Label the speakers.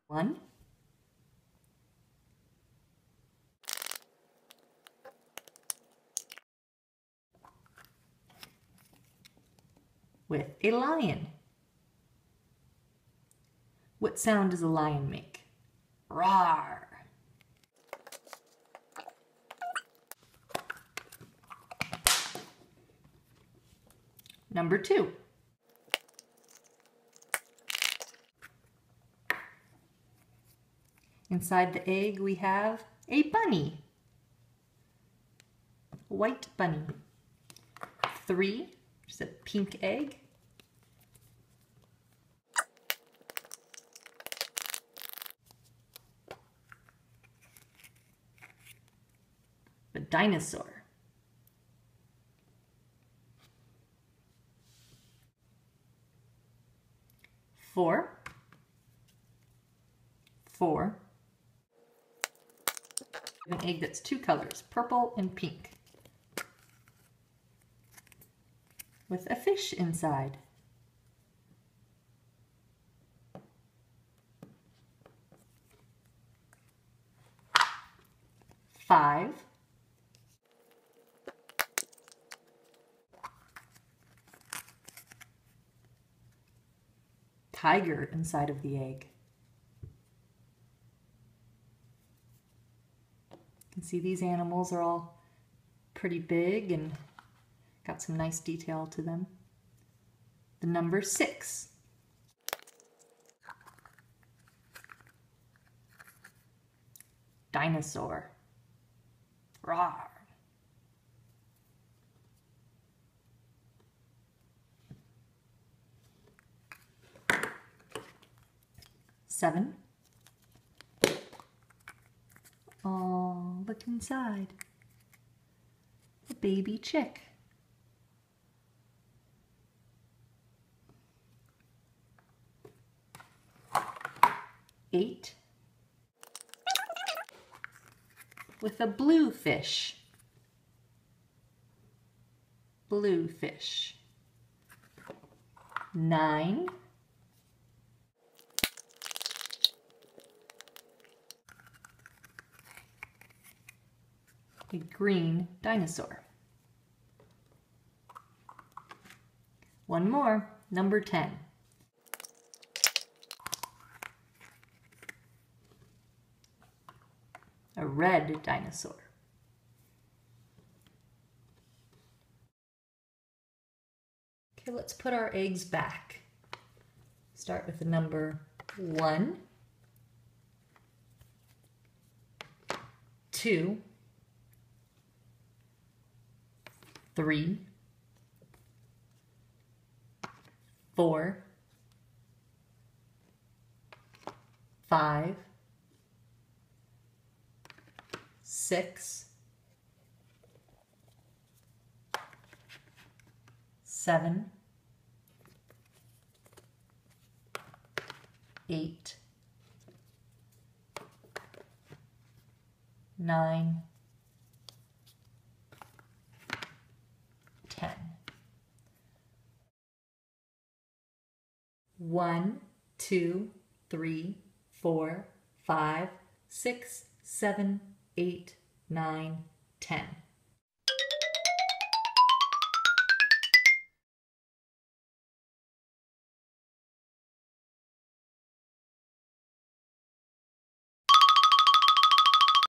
Speaker 1: 1, with a lion. What sound does a lion make? Roar! Number 2. Inside the egg we have a bunny. A white bunny. 3, just a pink egg. A dinosaur. 4, an egg that's 2 colors, purple and pink, with a fish inside. 5, tiger inside of the egg. You can see these animals are all pretty big and got some nice detail to them. The number 6. Dinosaur. Roar. 7. Oh, look inside. A baby chick. 8. With a blue fish. Blue fish. 9. A green dinosaur. One more, number 10. A red dinosaur. Okay, let's put our eggs back. Start with the number 1, 2, 3, 4, 5, 6, 7, 8, 9, 10. 1, 2, 3, 4, 5, 6, 7, 8, 9, 10.